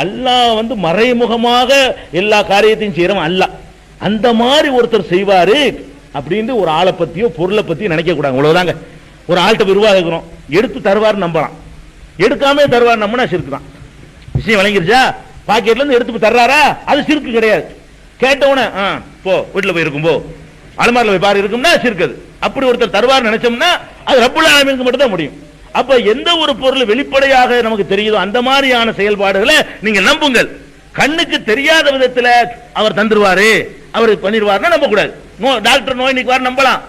அல்லாஹ் வந்து மறைமுகமாக எல்லா காரியத்தையும் செய்யறவன் அல்லாஹ். அந்த மாதிரி ஒருத்தர் செய்வாரு அப்படின்னு ஒரு ஆளை பத்தியோ பொருளை பத்தியோ நினைக்க கூடாது. அவ்வளவுதாங்க. ஒரு ஆள்கிட்ட விருவாக இருக்கிறோம், எடுத்து தருவார் நம்பலாம், எடுக்காம தருவார் நம்பினா சிறுக்கு தான். விஷயம் விளங்கிருச்சா? பாக்கெட்ல இருந்து எடுத்து தர்றாரா, அது சிறுக்கு கிடையாது. கேட்டவன போ வீட்டுல போய் இருக்கும், போ அலமாரில போய் பாரு இருக்கும்னா சிறுக்குது. அப்படி ஒருத்தர் தருவார் நினைச்சோம்னா அது ரப்புல் ஆலமீனுக்கு மட்டும் தான் முடியும். அப்ப எந்த ஒரு பொருள் வெளிப்படையாக நமக்கு தெரியுதோ அந்த மாதிரியான செயல்பாடுகளை நீங்க நம்புங்கள். கண்ணுக்கு தெரியாத விதத்துல அவர் தந்துருவாரு, அவர் பண்ணிடுவாருன்னா நம்ப கூடாது. டாக்டர் நோய் நிற்குவார் நம்பலாம்,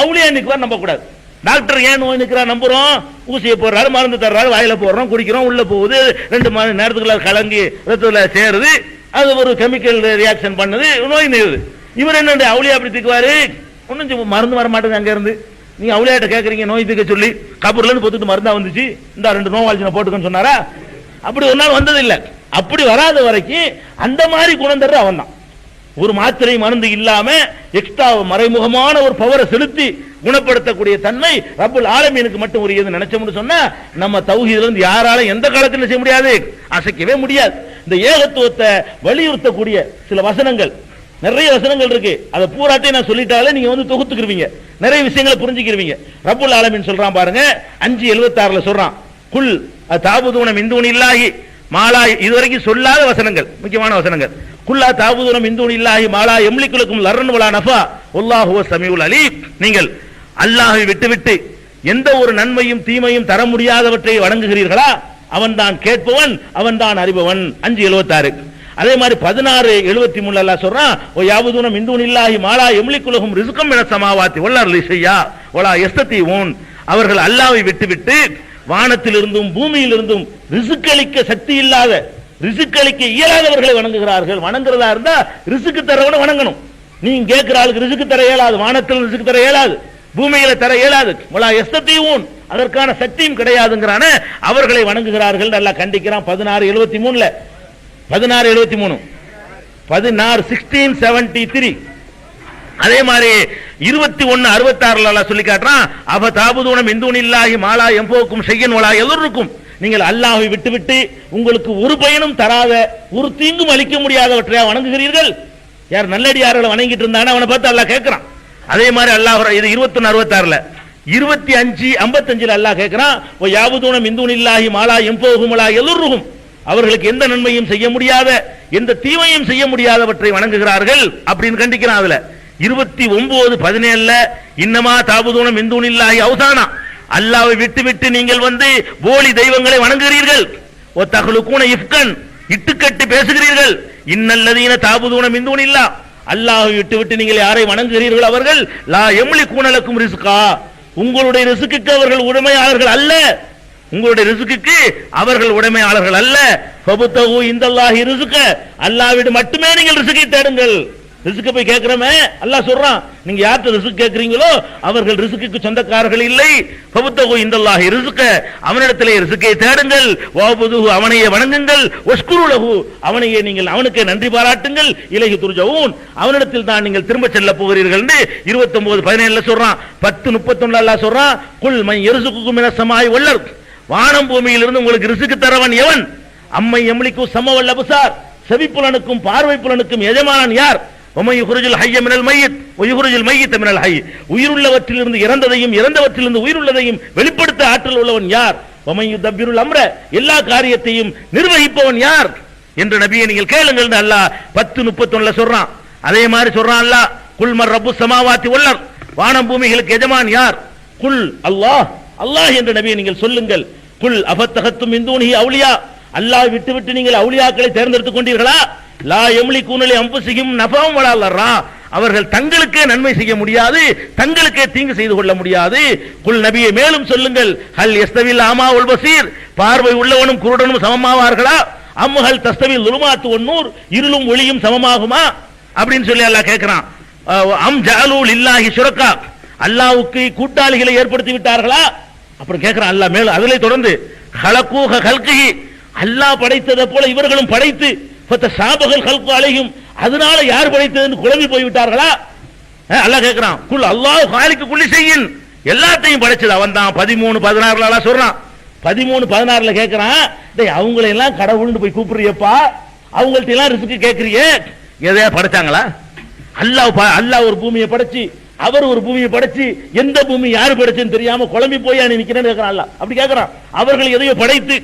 அவுளியா நிற்குவார் நம்ப கூடாது. டாக்டர் ஏன் நோய் நிற்கிறார் நம்புறோம், ஊசியை போடுறாரு, மருந்து தர்றாரு, வாயில போடுறோம், குடிக்கிறோம், உள்ள போகுது, 2 மணி நேரத்துக்குள்ள கலங்கி ரத்தத்துல சேருது, அது ஒரு கெமிக்கல் ரியாக்ஷன் பண்ணுது, நோய் நிறுது. இவர் என்ன அவுளியா அப்படி தீக்குவாரு, ஒன்னும் மருந்து வர மாட்டேங்குது. அங்க இருந்து நீங்க அவுளியாட்ட கேட்கறீங்க நோய் தீக்க சொல்லி, கபூர்ல இருந்து பொத்துட்டு மருந்தா வந்துச்சு, இந்த 2 நோவாளிச்சின போட்டுக்கன்னு சொன்னாரா? அப்படி ஒரு நாள் வந்தது இல்ல. அப்படி வராத வரைக்கும் அந்த மாதிரி குணம் தர்ற அவன் தான். ஒரு மாத்திரை மருந்து இல்லாம எக்ஸ்ட்ரா மறைமுகமான ஒரு பவரை செலுத்தி குணப்படுத்தக்கூடிய தன்மை ரப்புல் ஆலமீனுக்கு மட்டும் உரியது நினைச்சோம்னு சொன்னா நம்ம தௌஹீதுல இருந்து யாராலும் எந்த காலத்தில் செய்ய முடியாது, அசைக்கவே முடியாது. இந்த ஏகத்துவத்தை வலியுறுத்தக்கூடிய சில வசனங்கள், நிறைய வசனங்கள் இருக்கு. அதை பூராட்டையும் நான் சொல்லிட்டாலே நீங்க வந்து தொகுத்துக்குருவீங்க, நிறைய விஷயங்களை புரிஞ்சுக்கிருவீங்க. ரப்புல் ஆலமீன் சொல்றான் பாருங்க, 5:76 சொல்றான், குல் தாபுதூன மின் தூனில்லாஹி மாலா. இதுவரைக்கும் சொல்லாத வசனங்கள், முக்கியமான வசனங்கள். குல்லா தாபுதூன மின் தூனில்லாஹி மாலா யம்லிகு லக்கும் லர்ரன் வலா நஃபா வல்லாஹு ஹுவஸ் ஸமீஉல் அலீம். நீங்கள் அல்லாஹ்வை விட்டுவிட்டு எந்த ஒரு நன்மையும் தீமையும் தர முடியாதவற்றை வணங்குகிறீர்களா? அவன்தான் கேட்பவன், அவன்தான் அறிபவன். 5:76. அதே மாதிரி 16:73 அல்லாஹ் சொல்றான், ஓ யாபுதூன மின் தூனில்லாஹி மாலா யம்லிகு லஹும் ரிஸ்கம் மினஸ் ஸமாவாத்தி வல் அர்லி ஷையா வலா யஸ்ததீஊன். அவர்கள் அல்லாஹ்வை விட்டுவிட்டு வானத்திலிருந்தும் பூமியிலிருந்தும் ரிஸ்க் அளிக்க சக்தி இல்லாத, ரிஸ்க் அளிக்க இயலாதவர்களை வணங்குகிறார்கள். வணங்குறதா இருந்தா ரிஸ்க் தரவன வணங்கணும். நீங்க கேட்கிற ஆளுக்கு ரிஸ்க் தர இயலாது, வானத்தில் ரிஸ்க் தர இயலாது, பூமியில தர இயலாது, வலா யஸ்ததீஊன், அதற்கான சக்தியும் கிடையாதுங்கறான அவர்களை வணங்குகிறார்கள் நல்லா கண்டிக்கிறான். 16:73 16:73 16:73. அதே மாதிரி 21:66 அல்லாஹ் சொல்லி காட்டுறான், அப தாபுதூன மின் தூனில்லாஹி மாலா யன்ஃபுக்கும் ஷையன் வலா யதுர்ருக்கும். நீங்கள் அல்லாஹ்வை விட்டுவிட்டு உங்களுக்கு ஒரு பயனும் தராத, ஒரு தீங்கும் அளிக்க முடியாதவற்றை வணங்குகிறீர்கள். யார் நல்லடியார்களை வணங்கிட்டு இருந்தானே அவனை பார்த்து அல்லாஹ் கேட்கிறான். அதே மாதிரி அல்லாஹ் இது 21:66 25:55 அல்லாஹ் கேட்கிறான், ஓ யாபுதூன மின் தூனில்லாஹி மாலா யன்ஃபுக்கும் வலா யதுர்ருக்கும். அவர்களுக்கு எந்த நன்மையும் செய்ய முடியாத, எந்த தீமையும் செய்ய முடியாதவற்றை வணங்குகிறார்கள் அப்படின்னு கண்டிக்கிறான். அதுல 29:17 இன்னமா தாபுதூன மின் தூனில்லாஹி அவ்சானா, அல்லாஹ்வை விட்டுவிட்டு நீங்கள் வந்து போலி தெய்வங்களை வணங்குகிறீர்கள். ஓ தஹ்லுகூன இஃப்கன், இட்டுக்கட்டி பேசுகிறீர்கள். இன்னல்லதீன தாபுதூன மின் தூனில்லாஹ், அல்லாஹ்வை விட்டுவிட்டு நீங்கள் யாரை வணங்குகிறீர்கள் அவர்கள் லா யம்லிகூன லக்கும் ரிஸ்கா, உங்களுடைய ரிஸ்குக்கு அவர்கள் உடைமையாளர்கள் அல்ல, உங்களுடைய ரிஸ்குக்கு அவர்கள் உடைமையாளர்கள் அல்ல. ஃபபுதகு இந்தல்லாஹி ரிஸ்க, அல்லாஹ்விடம் மட்டுமே நீங்கள் ரிஸ்கை தேடுங்கள். ரிஸ்க் போய் கேட்கிறோமே, அல்லாஹ் சொல்றான், நீங்க யார்கிட்ட ரிஸ்க் கேட்கிறீங்களோ அவர்கள் ரிஸ்க்கு சொந்தக்காரர்கள் இல்லை. ஃபபுதகு இந்தல்லாஹி ரிஸ்க, அவனிடத்திலே ரிஸ்கை தேடுங்கள். வஅபுதுஹு, அவனையே வணங்குங்கள். வஷ்குரு லஹு, அவனையே நீங்கள் அவனுக்கு நன்றி பாராட்டுங்கள். இலைஹி துர்ஜஊன், அவனிடத்தில் தான் நீங்கள் திரும்ப செல்ல போகிறீர்கள் என்று 29:17 சொல்றான். 10:31 அல்லாஹ் சொல்றான், குல் மன் யர்சுகுக்கும் மினஸ் ஸமாஇ வல் அர்த், வானம் பூமியிலிருந்து உங்களுக்கு ரிஸ்க் தரவன் எவன்? அம்மை யம்லிகு ஸம வல் அப்சார், செவிப்புலனுக்கும் பார்வை புலனுக்கும் எஜமானன் யார்? வமன் யுஹ்ரிஜுல் ஹய்ய மினல் மய்யித் வயுஹ்ரிஜுல் மய்யித்த மினல் ஹய்ய், உயிருள்ளவற்றிலிருந்து இறந்ததையும் இறந்தவற்றிலிருந்து உயிருள்ளதையும் வெளிப்படுத்த ஆற்றல் உள்ளவன் யார்? வமன் யுதப்பிருல் அம்ர, எல்லா காரியத்தையும் நிர்வகிப்பவன் யார் என்று நபியை நீங்கள் கேளுங்கள் என்று அல்லாஹ் 10:31 சொல்றான். அதே மாதிரி சொல்றான் அல்லாஹ், குல் மர் ரப்புஸ் ஸமாவாத்தி வல் அர்த், வானம் பூமிகளுக்கு எஜமான் யார்? குல் அல்லாஹ், அல்லாஹ் என்று நபியை நீங்கள் சொல்லுங்கள். குல் அஃபத்தஹத்தும் மின் தூனிஹி அவுலியா, அல்லாஹ் விட்டு நீங்கள் அவுலியாக்களை தேர்ந்தெடுத்துக் கொண்டீர்களா? லா யம்லிகூன லி அன்ஃபுஸிஹிம் நஃபஅன் வலா லர்ரா, அவர்கள் தங்களுக்கே நன்மை செய்ய முடியாது, தங்களுக்கே தீங்கு செய்து கொள்ள முடியாது. குல் நபியே மேலும் சொல்லுங்கள், ஹல் யஸ்தவில் ஆமா வல் பஸீர், பார்வை உள்ளவனும் குருடனும் சமமாவார்களா? அம் ஹல் தஸ்தவில் லுலுமாத்து வன் நூர், இருளும் ஒளியும் சமமாகுமா அப்படின்னு சொல்லி அல்லாஹ் கேட்கிறான். அம் ஜஅலு லில்லாஹி ஷுரகா, அல்லாஹ்வுக்கு கூட்டாளிகளை ஏற்படுத்தி விட்டார்களா? அப்புறம் கேட்கிறான் அல்லாஹ் மேலும். அதிலே தொடர்ந்து ஹலகு ஹல்கிஹி, அல்லாஹ் படைத்ததை போல இவர்களும் படைத்து ஃபதஷாபஹல் ஹல்கு அலைஹிம், அதனால யார் படைத்ததுன்னு குழம்பி போய் விட்டார்களா? அல்லாஹ் கேட்கிறான். குல் அல்லாஹ் காலிக்கு குல்லி ஷைஇன், எல்லாத்தையும் படைச்சது அவன் தான். 13:16 அல்லாஹ் சொல்றான். 13, 16 கேட்கிறான், அவங்களை எல்லாம் கடவுள்னு போய் கூப்பிடுறியப்பா, அவங்கள்ட்ட எல்லாம் ரிஸ்க் கேட்கறிய, எதையா படைச்சாங்களா? அல்லாஹ் ஒரு பூமியை படைச்சு, அவர் ஒரு பூமியை படைச்சு, எந்த பூமி யாரு படைச்சுன்னு தெரியாம குழம்பி போய் நிக்கிறேன்னு கேட்கறான் அல்லாஹ். அப்படி கேட்கறான். அவர்கள் எதையோ படைத்து,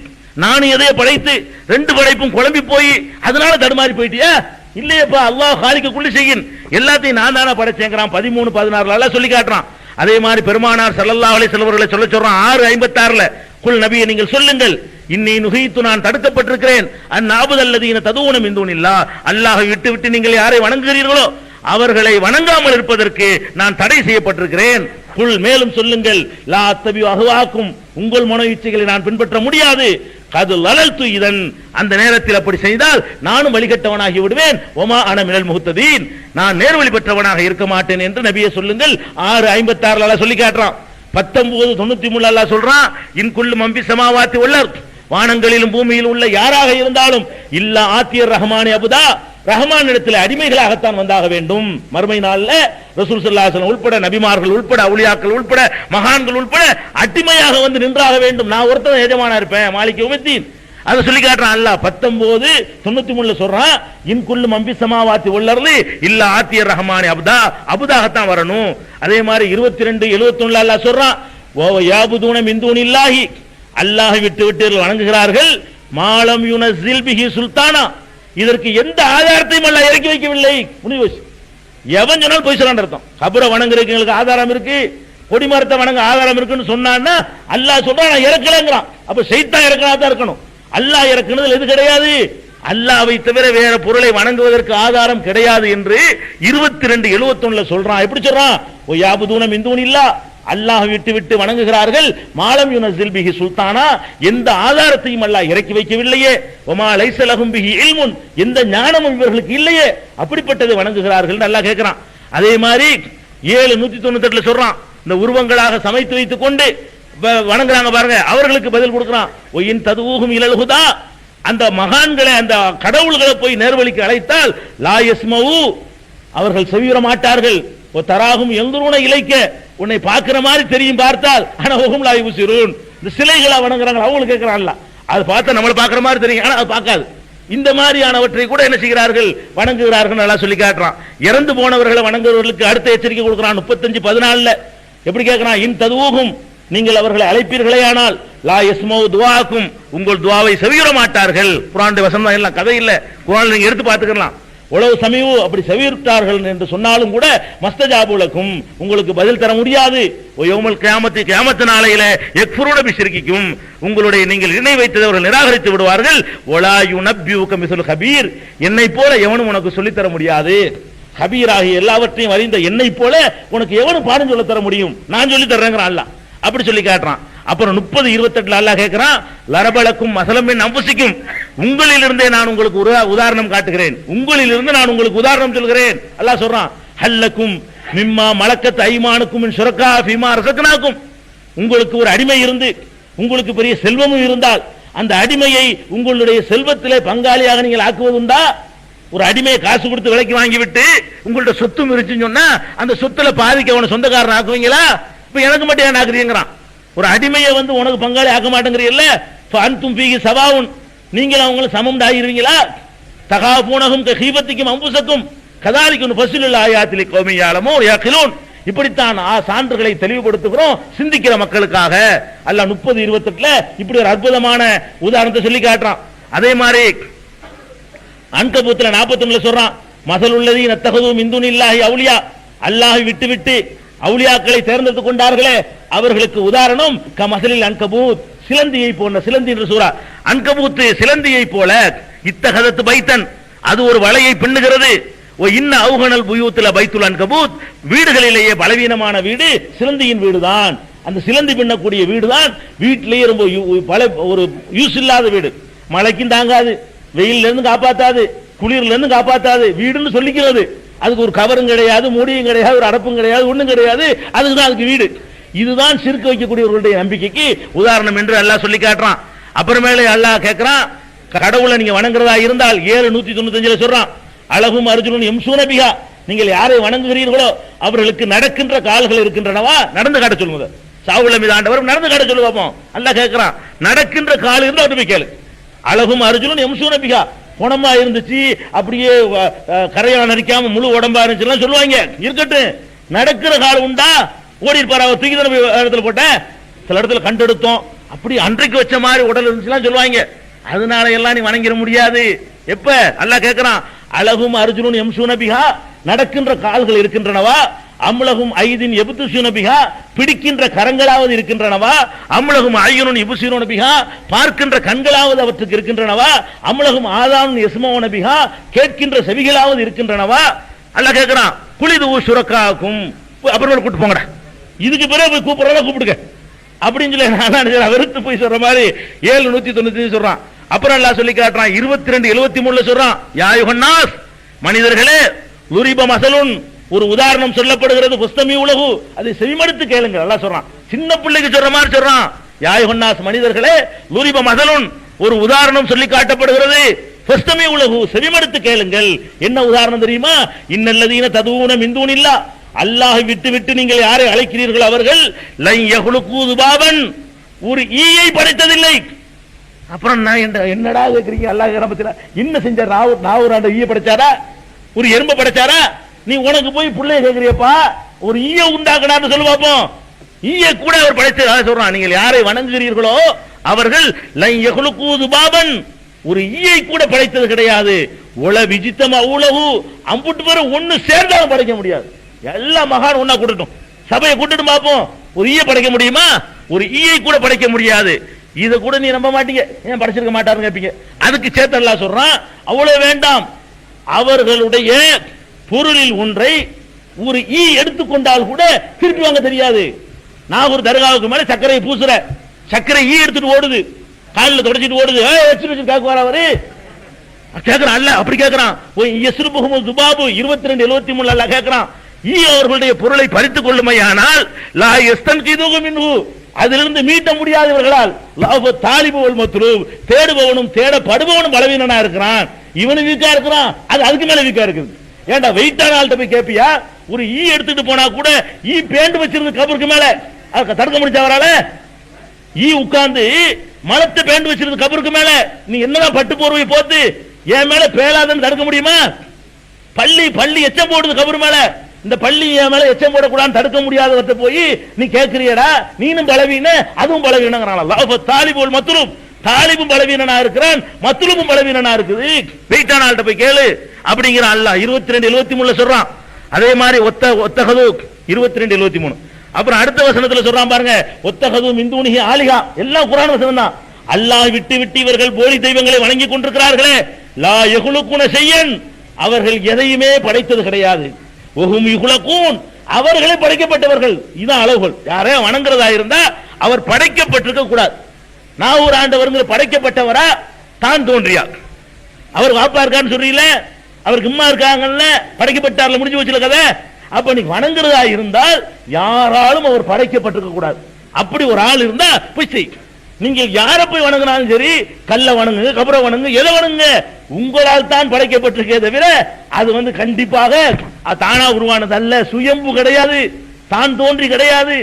நானும் எதையோ படைத்து, ரெண்டு படைப்பும் குழம்பி போய் அதனால தடுமாறி போயிட்டியா? இல்லையப்பா, அல்லாஹ் காலிக்க குள்ளி செய்யின், எல்லாத்தையும் நான் தானே படைச்சேங்கிறான். 13, 16 சொல்லி காட்டுறான். அதே மாதிரி பெருமானார் ஸல்லல்லாஹு அலைஹி வஸல்லம் அவர்களை சொல்றான் 6:56 குல் நபியே நீங்கள் சொல்லுங்கள், இன்னி நுஹீத்து நான் தடுக்கப்பட்டிருக்கிறேன், அந்நாபுதல்லதீன ததுஊன மின் தூனில்லாஹ், அல்லாஹ்வை விட்டு விட்டு நீங்கள் யாரை வணங்குகிறீர்களோ அவர்களை வணங்காமல் இருப்பதற்கு நான் தடை செய்யப்பட்டிருக்கிறேன். குல் மேலும் சொல்லுங்கள், லா அத்தபியு அஹ்வாக்கும், உங்கள் மனோ இச்சைகளை நான் பின்பற்ற முடியாது. கது லலல்து இதன், அந்த நேரத்தில் அப்படி செய்தால் நானும் வழிகட்டவனாகி விடுவேன். ஒமா அன மினல் முஹ்ததீன், நான் நேர்வழி பெற்றவனாக இருக்க மாட்டேன் என்று நபியே சொல்லுங்கள். 6:56 அல்லாஹ் சொல்லி காட்டுறான். 19:93 அல்லாஹ் சொல்றான், இன் குல்லு மம்பி சமாவாத்தி வல், வானங்களிலும் பூமியிலும் உள்ள யாராக இருந்தாலும் இல்லா ஆத்தியர் ரஹ்மானி அபுதா, ரஹ்மான் இடத்தில் அடிமைகளாகத்தான் வந்தாக வேண்டும். மறுமை நாள்ல ரசூல் ஸல்லல்லாஹு அலைஹி வஸல்லம் உட்பட, நபிமார்கள் உட்பட, அவுலியாக்கள் உட்பட, மகான்கள் உட்பட அடிமையாக வந்து நின்றாக வேண்டும். நான் ஒருத்தன் எஜமானா இருப்பேன், மாலிக் யௌமித்தீன். அதை சொல்லி காட்டுறான் அல்லாஹ். 19:93 சொல்றான், இன் குல்லு மம்பி சமாவாத்தி வல் இல்ல ஆத்தியர் ரஹ்மானி அபுதா, அபுதாகத்தான் வரணும். அதே மாதிரி 22:71 அல்லாஹ் சொல்றான், வ யாபுதூன மின் தூனில்லாஹி, அல்லாஹ்வை விட்டு விட்டு வணங்குகிறார்கள், மாலம் யுனஸில் பிஹி சுல்தானா, இதற்கு எந்த ஆதாரத்தையும் அல்லாஹ் இறக்கி வைக்கவில்லை. முடிவு. எவன் சொன்னாலும் போய் சொல்லான்னு அர்த்தம். கபரை வணங்குறதுக்கு எங்களுக்கு ஆதாரம் இருக்கு, கொடிமரத்தை வணங்க ஆதாரம் இருக்குன்னு சொன்னான்னா அல்லாஹ் சொல்றான் நான் இறக்கலங்கிறான். அப்ப ஷைத்தான் இறக்கலாதான் இருக்கணும். அல்லாஹ் இறக்குனதுல எது கிடையாது, அல்லாஹ்வை தவிர வேற பொருளை வணங்குவதற்கு ஆதாரம் கிடையாது என்று 22:71 சொல்றான். எப்படி சொல்றான்? ஓ யாபுதூன மின் தூனில்லாஹ், அல்லாஹ் விட்டு விட்டு வணங்குகிறார்கள், மாலம் யுனஸில் பிஹி சுல்தானா, எந்த ஆதாரத்தையும் அல்லாஹ் இறக்கி வைக்கவில்லையே, வமா லைஸ லஹும் பிஹி இல்முன், எந்த ஞானமும் இவர்களுக்கு இல்லையே, அப்படிப்பட்டதை வணங்குகிறார்கள் அல்லாஹ் கேட்கிறான். அதே மாதிரி 7:198 சொல்றான், இந்த உருவங்களாக சமைத்து வைத்துக் கொண்டு வணங்குறாங்க பாருங்க, அவர்களுக்கு பதில் கொடுக்கிறான். ஒயின் ததுஊஹும் இலல் ஹுதா, அந்த மகான்களை, அந்த கடவுள்களை போய் நேர்வழிக்கு அழைத்தால் லா யஸ்மஊ, அவர்கள் செவியுற மாட்டார்கள். ஓ தராகும் எந்தூன இலைக்க, உன்னை பார்க்கிற மாதிரி தெரியும் பார்த்தால், ஆனா ஓகும் லா யுப்சிரூன், இந்த சிலைகளை வணங்குறாங்க அவங்களுக்கு கேட்கிறான்ல, அது பார்த்தா நம்மளை பார்க்கிற மாதிரி தெரியும், ஆனா அது பார்க்காது. இந்த மாதிரியானவற்றை கூட என்ன செய்கிறார்கள், வணங்குகிறார்கள் நல்லா சொல்லி காட்டுறான். இறந்து போனவர்களை வணங்குறவர்களுக்கு அடுத்த எச்சரிக்கை கொடுக்கிறான் 35:14. எப்படி கேட்கிறான்? இன் ததுஊஹும், நீங்கள் அவர்களை அழைப்பீர்களே ஆனால் லா யஸ்மௌ துஆக்கும், உங்கள் துஆவை செவியுற மாட்டார்கள். குர்ஆனுடைய வசனம் தான், எல்லாம் கதை இல்ல, குர்ஆன் நீங்க எடுத்து பார்த்துக்கலாம். உளவு சமீவு, அப்படி செவியுற்றார்கள் என்று சொன்னாலும் கூட மஸ்தஜாபுலக்கும், உங்களுக்கு பதில் தர முடியாது. யௌமல் கியாமத்தி, கியாமத் நாளையில யக்ஃபுரூன பிஷ்ரிக்கிக்கும், உங்களுடைய நீங்கள் இணை வைத்தவர்கள் நிராகரித்து விடுவார்கள். வலா யுனப்பியுக மிஸ்லு கபீர், என்னை போல எவனும் உனக்கு சொல்லித் தர முடியாது. கபீராகி எல்லாவற்றையும் அறிந்த என்னை போல உனக்கு எவனும் பாடம் சொல்ல தர முடியும், நான் சொல்லி தர்றேங்கிறான் அல்லாஹ். அப்படி சொல்லி காட்டுறான். அப்புறம் 30:28 அல்லாஹ் கேட்கிறான், லரபலக்கும் மஸலமின் அன்ஃபுசிக்கும், உங்களிலிருந்தே நான் உங்களுக்கு ஒரு உதாரணம் காட்டுகிறேன், உங்களிலிருந்து நான் உங்களுக்கு உதாரணம் சொல்கிறேன். அல்லாஹ் சொல்றான், ஹல்லக்கும் மிம்மா மலக்கத் ஐமானுக்கும் மின் ஷுரகா ஃபீமா ரஸக்னாக்கும், உங்களுக்கு ஒரு அடிமை இருந்து உங்களுக்கு பெரிய செல்வமும் இருந்தால் அந்த அடிமையை உங்களுடைய செல்வத்திலே பங்காளியாக நீங்கள் ஆக்குவதுண்டா? ஒரு அடிமையை காசு கொடுத்து விலைக்கு வாங்கிவிட்டு உங்கள்ட்ட சொத்தும் இருந்துச்சுன்னு சொன்னா அந்த சொத்துல பாதிக்க அவனை சொந்தக்காரன் ஆக்குவீங்களா? இப்ப எனக்கு மட்டும் ஏன் ஆக்குறீங்கிறான். ஒரு அடிமையை வந்து உனக்கு பங்காளி ஆக்க மாட்டேங்கிறீல்ல, ஃபஅன்தும் ஃபீஹி சவாவுன், நீங்கள் அவங்கள சமம் ஆகிருவீங்களா? தகாஃபூனஹும் கஹீபத்திக்கும் அன்புசக்கும் கதாலிக்கு ஃபஸ்லுல் ஆயாத்தி லிகௌமி யஅலமூன் யஅகிலூன், இப்படித்தான் சான்றுகளை தெளிவுபடுத்துகிறோம் சிந்திக்கிற மக்களுக்காக. அல்லாஹ் 30:28 இப்படி ஒரு அற்புதமான உதாரணத்தை சொல்லி காட்டுறான். அதே மாதிரி அன்கபூத்ல 41 சொல்றான், மஸலுல்லதீன தகது மின் துனில்லாஹி அவுலியா, அல்லாஹ்வை விட்டு விட்டு அவுலியாக்களை தேர்ந்தெடுத்துக் கொண்டார்களே அவர்களுக்கு உதாரணம் கமஸலில் அன்கபூத், சிலந்தியை போன்ற, சிலந்தி என்ற சூரா, அன்கபூத் சிலந்தியை போல, இத்தகதத்து பைத்தன், அது ஒரு வலையை பின்னுகிறது, ஓ இன்ன அவுகனல் புயூத்துல பைத்துல் அன்கபூத், வீடுகளிலேயே பலவீனமான வீடு சிலந்தியின் வீடுதான். அந்த சிலந்தி பின்னக்கூடிய வீடுதான் வீட்டிலேயே ரொம்ப பல ஒரு யூஸ் இல்லாத வீடு, மழைக்கும் தாங்காது, வெயில்ல இருந்து காப்பாத்தாது, குளிர்ல இருந்து காப்பாத்தாது, வீடுன்னு சொல்லிக்கிறது. அதுக்கு ஒரு கவரும் கிடையாது, மூடியும் கிடையாது, ஒரு அடப்பும் கிடையாது, ஒண்ணும் கிடையாது, அதுதான் அதுக்கு வீடு. இதுதான் சிறுக்கு வைக்கக்கூடியவர்களுடைய நம்பிக்கைக்கு உதாரணம் என்று அல்லாஹ் சொல்லி காட்டுறான். அப்புறமேலே அல்லாஹ் கேட்கிறான், கடவுளை நீங்க வணங்குறதா இருந்தால் 7:195 சொல்றான், அழகும் அர்ஜுனன் எம்சூன பிஹா, நீங்கள் யாரை வணங்குகிறீர்களோ அவர்களுக்கு நடக்கின்ற கால்கள் இருக்கின்றனவா, நடந்து காட்ட சொல்லுங்க. சாவுல மீது ஆண்டவர் நடந்து காட்ட சொல்லு பார்ப்போம். அல்லாஹ் கேட்கிறான், நடக்கின்ற கால் இருந்து அவர்கிட்ட போய் கேளு. அழகும் அர்ஜுனும் எம்சூன பிகா, குணமா இருந்துச்சு அப்படியே கரையான் நடிக்காம முழு உடம்பா இருந்துச்சு சொல்லுவாங்க. இருக்கட்டும், நடக்கிற கால் உண்டா? ஓடி இருப்பார், அவர் தூக்கி தானே இடத்துல போட்ட, சில இடத்துல கண்டெடுத்தோம், அப்படி அன்றைக்கு வச்ச மாதிரி உடல் இருந்துச்சுலாம் சொல்லுவாங்க. அதனால எல்லாம் நீ வணங்கிட முடியாது. எப்ப அல்லாஹ் கேட்கிறான், அழகும் அர்ஜுனும் எம்சூன பிகா, நடக்கின்ற கால்கள் இருக்கின்றனவா? அம்லகும் ஐதின் எபுத்துசூன பிகா, பிடிக்கின்ற கரங்களாவது இருக்கின்றனவா? அம்லகும் ஐயனுன் இபுசீரோன பிகா, பார்க்கின்ற கண்களாவது அவற்றுக்கு இருக்கின்றனவா? அம்லகும் ஆதானுன் யஸ்மோன பிகா, கேட்கின்ற செவிகளாவது இருக்கின்றனவா? அல்லாஹ் கேட்கிறான், குளிது சுரக்காக்கும், அப்புறம் கூட்டு போங்கடா, இதுக்கு பிறகு போய் கூப்பிடுறதா கூப்பிடுங்க அப்படின்னு சொல்லி நான் வெறுத்து போய் சொல்ற மாதிரி 790 சொல்றான். அப்புறம் அல்லாஹ் சொல்லி காட்டுறான் 22:73 சொல்றான், யா யுஹன்னாஸ், மனிதர்களே, லுரிப மஸலுன், ஒரு உதாரணம் சொல்லப்படுகிறது, புஸ்தமி உலகு, அதை செவிமடுத்து கேளுங்க. அல்லாஹ் சொல்றான், சின்ன பிள்ளைக்கு சொல்ற மாதிரி சொல்றான். யா யுஹன்னாஸ், மனிதர்களே, லுரிப மஸலுன், ஒரு உதாரணம் சொல்லி காட்டப்படுகிறது, புஸ்தமி உலகு, செவிமடுத்து கேளுங்கள். என்ன உதாரணம் தெரியுமா? இன்னல்லதீன ததுஊன மின் தூனில்லா, அல்லாஹ்வை விட்டு விட்டு நீங்கள் யாரை அழைக்கிறீர்கள் அவர்கள் லன் யஹ்லுகு துபாபன், ஒரு ஈயை படைத்ததில்லை. அப்புறம் நான் என்னடா கேக்குறீங்க? அல்லாஹ் ரப்பத்துல என்ன செஞ்சார்? நாவூராண்ட ஈயை படைச்சாரா? ஒரு எறும்பை படைச்சாரா? நீ உனக்கு போய் பிள்ளைய கேக்குறியப்பா, ஒரு ஈயை உண்டாக்கடான்னு சொல்லு பாப்போம். ஈயை கூட அவர் படைத்ததாக சொல்றான். நீங்கள் யாரை வணங்குகிறீர்களோ அவர்கள் லன் யஹ்லுகு துபாபன், ஒரு ஈயை கூட படைத்தது கிடையாது. உல விஜித்தமா உலகு, அம்புட்டு பேரும் ஒன்னு சேர்ந்தாலும் படைக்க முடியாது. எல்லா மகான் ஒன்னா கூட்டட்டும், சபையை கூட்டிட்டு பார்ப்போம், ஒரு ஈயை படைக்க முடியுமா? ஒரு ஈயை கூட படைக்க முடியாது. இதை கூட நீ நம்ப மாட்டீங்க, ஏன் படைச்சிருக்க மாட்டாருன்னு கேட்பீங்க. அதுக்கு சேர்த்து அல்லாஹ் சொல்றான், அவ்வளவு வேண்டாம், அவர்களுடைய பொருளில் ஒன்றை ஒரு ஈ எடுத்துக்கொண்டால் கூட திருப்பி வாங்க தெரியாது. நான் ஒரு தர்காவுக்கு மேல சர்க்கரையை பூசுற, சர்க்கரை ஈ எடுத்துட்டு ஓடுது, காலில் தொடச்சிட்டு ஓடுது, வச்சு காக்குவார் அவரு கேட்கிறான். அல்ல அப்படி கேட்கிறான். 22:73 அல்ல கேட்கிறான், ஈ அவர்களுடைய பொருளை பறித்துக் கொள்ளுமையானால் லா யஸ்தன்கிதுஹு மின்ஹு, அதிலிருந்து மீட்ட முடியாதவர்களால் லாப தாலிபுல் மத்லூப், தேடுபவனும் தேடப்படுபவனும் பலவீனனா இருக்கிறான். இவனு வீக்கா இருக்கிறான், அதுக்கு மேல வீக்கா இருக்குது. ஏண்டா வெயிட்டான ஆள்கிட்ட போய் கேப்பியா? ஒரு ஈ எடுத்துட்டு போனா கூட ஈ பேண்ட் வச்சிருந்து கபருக்கு மேல தடுக்க முடிச்சவரால, ஈ உட்கார்ந்து மலத்தை பேண்ட் வச்சிருந்து கபருக்கு மேல நீ என்னதான் பட்டு போர்வை போத்து என் மேல பேலாதன்னு தடுக்க முடியுமா? பள்ளி எச்சம் போடுது கபரு மேல, இந்த பள்ளி என் மேல எச்சம் போடக்கூடாது தடுக்க முடியாதவற்றை போய் நீ கேட்கிறியடா, நீனும் பலவீன அதுவும் பலவீனங்கிறான். தாலிபுல் மத்லூப், தாலிபும் பலவீனனா இருக்கிறான், மத்லூபும் பலவீனனா இருக்குது. வெயிட்டான ஆள்கிட்ட போய் கேளு அப்படிங்கிறான் அல்லாஹ் 22:73 சொல்றான். அதே மாதிரி ஒத்தகது 22:73. அப்புறம் அடுத்த வசனத்துல சொல்றான் பாருங்க, ஒத்தகது மின் தூனிஹி ஆலிஹா, எல்லாம் குர்ஆன் வசனம் தான். அல்லாஹ் விட்டு விட்டு இவர்கள் போலி தெய்வங்களை வணங்கி கொண்டிருக்கிறார்களே, லா யஹ்லுகுன ஷையன், அவர்கள் எதையுமே படைத்தது கிடையாது. வஹும் யுஹ்லகூன், அவர்களே படைக்கப்பட்டவர்கள். இதுதான் அளவுகள். யாரே வணங்குறதா இருந்தா அவர் படைக்கப்பட்டிருக்க கூடாது. நான் ஒரு ஆண்டவர் படைக்கப்பட்டவரா தான் தோன்றியா? அவர் வாப்பா இருக்கான்னு சொல்றீங்களே, அவருக்கு அம்மா இருக்காங்கல்ல, படைக்கப்பட்டார்ல, முடிஞ்சு வச்சுல கதை. அப்ப நீ வணங்குறதா இருந்தால் யாராலும் அவர் படைக்கப்பட்டிருக்க கூடாது. அப்படி ஒரு ஆள் இருந்தா போய் செய். நீங்க யார போய் வணங்கினாலும் சரி, கல்ல வணங்குங்க, கபரை வணங்குங்க, எதை வணங்குங்க, உங்களால் தான் படைக்கப்பட்டிருக்கே தவிர அது கண்டிப்பாக தானா உருவானது அல்ல. சுயம்பு கிடையாது, தான் தோன்றி கிடையாது.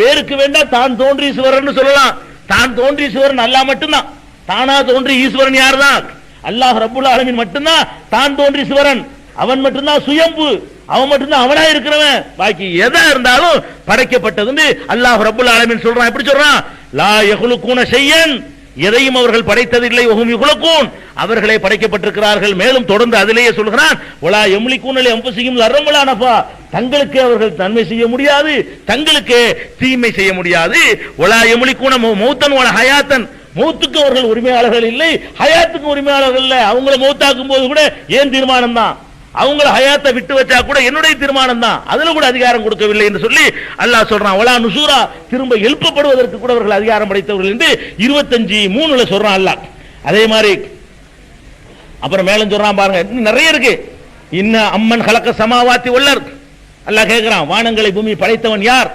பேருக்கு வேண்டாம் தான் தோன்றி ஈஸ்வரன் சொல்லலாம். தான் தோன்றி ஈஸ்வரன் அல்லாஹ் மட்டும்தான். தானா தோன்றி ஈஸ்வரன் யார் தான்? அல்லாஹ் ரப்புல் ஆலமீன் மட்டும்தான் தான் தோன்றி ஈஸ்வரன். அவன் மட்டும்தான் சுயம்பு, அவன் மட்டும்தான் அவனா இருக்கிறவன். பாக்கி எதா இருந்தாலும் படைக்கப்பட்டது அல்லாஹ் ரப்புல் ஆலமீன் சொல்றான். எப்படி சொல்றான்? லா யஹ்லுகுன ஷையன், எதையும் அவர்கள் படைத்ததில்லை. வஹும் யுஹ்லகூன், அவர்களே படைக்கப்பட்டிருக்கிறார்கள். மேலும் தொடர்ந்து அதிலேயே சொல்கிறான், வலா யம்லிகூன லி அன்ஃபுஸிஹிம் ஸர்ரன் வலா நஃபா, தங்களுக்கு அவர்கள் நன்மை செய்ய முடியாது, தங்களுக்கு தீமை செய்ய முடியாது. வலா யம்லிகூன மௌத்தன் வலா ஹயாத்தன், மௌத்துக்கு அவர்கள் உரிமையாளர்கள் இல்லை, ஹயாத்துக்கு உரிமையாளர்கள் இல்லை. அவங்கள மௌத்தாக்கும் போது கூட ஏன் தீர்மானம் தான், அவங்கள ஹயாத்தை விட்டு வச்சா கூட என்னுடைய தீர்மானம் தான், அதுல கூட அதிகாரம் கொடுக்கவில்லை என்று சொல்லி அல்லாஹ் சொல்றான். வலா நுசூரா, திரும்ப எழுப்பப்படுவதற்கு கூட அவர்கள் அதிகாரம் படைத்தவர்கள் என்று 25:3 சொல்றான் அல்லாஹ். அதே மாதிரி அப்புறம் மேலும் சொல்றான் பாருங்க, இன்னும் நிறைய இருக்கு. இன்ன அம்மன் ஹலக்க சமாவாத்தி வல்லர், அல்லாஹ் கேட்கிறான், வானங்களை பூமி படைத்தவன் யார்?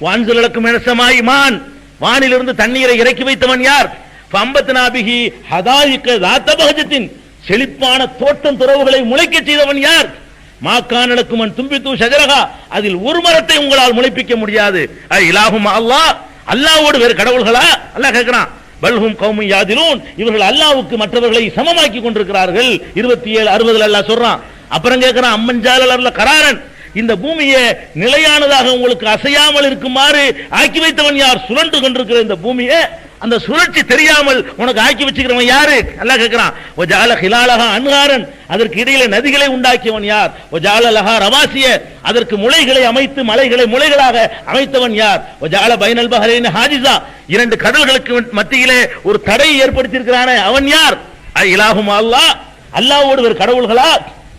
வான்சலக்கும் எனசமாய் மான், வானிலிருந்து தண்ணீரை இறக்கி வைத்தவன் யார்? ஃபம்பத்னாபிஹி ஹதாயிக ذات பஹஜத்தின், செழிப்பான தோட்டம் துறவுகளை முளைக்க செய்தவன் யார்? மாக்கானலுக்கும் அன் தும்பித்து ஷஜரஹா, அதில் ஒரு மரத்தை உங்களால் முளைப்பிக்க முடியாது. இலாஹும் அல்லாஹ், அல்லாஹ்வோடு வேறு கடவுள்களா? அல்லாஹ் கேட்கிறான். பல்ஹும் கௌமுன் யாதிலூன், இவர்கள் அல்லாஹ்வுக்கு மற்றவர்களை சமமாக்கி கொண்டிருக்கிறார்கள். 27:60 அல்லாஹ் சொல்றான். அப்புறம் கேட்கிறான், அம்மன் ஜாலல் அர்ல கராரன், இந்த பூமியை நிலையானதாக உங்களுக்கு அசையாமல் இருக்குமாறு ஆக்கி வைத்தவன் யார்? சுழன்று கொண்டிருக்கிற இந்த பூமியை அந்த சுழற்சி தெரியாமல் உனக்கு ஆக்கி வச்சுக்கிறவன் யாரு? அல்லாஹ் கேட்கிறான். வஜால ஹிலாலஹா அன்ஹாரன், அதற்கு இடையிலே நதிகளை உண்டாக்கியவன் யார்? வஜால லஹா ரவாசிய, அதற்கு முளைகளை அமைத்து மலைகளை முளைகளாக அமைத்தவன் யார்? வஜால பைனல் பஹரைன் ஹாஜிஸா, இரண்டு கடல்களுக்கு மத்தியிலே ஒரு தடையை ஏற்படுத்தி இருக்கிறானே அவன் யார்? இலாஹும் அல்லாஹ், அல்லாஹ்வோடு வேறு கடவுள்களா?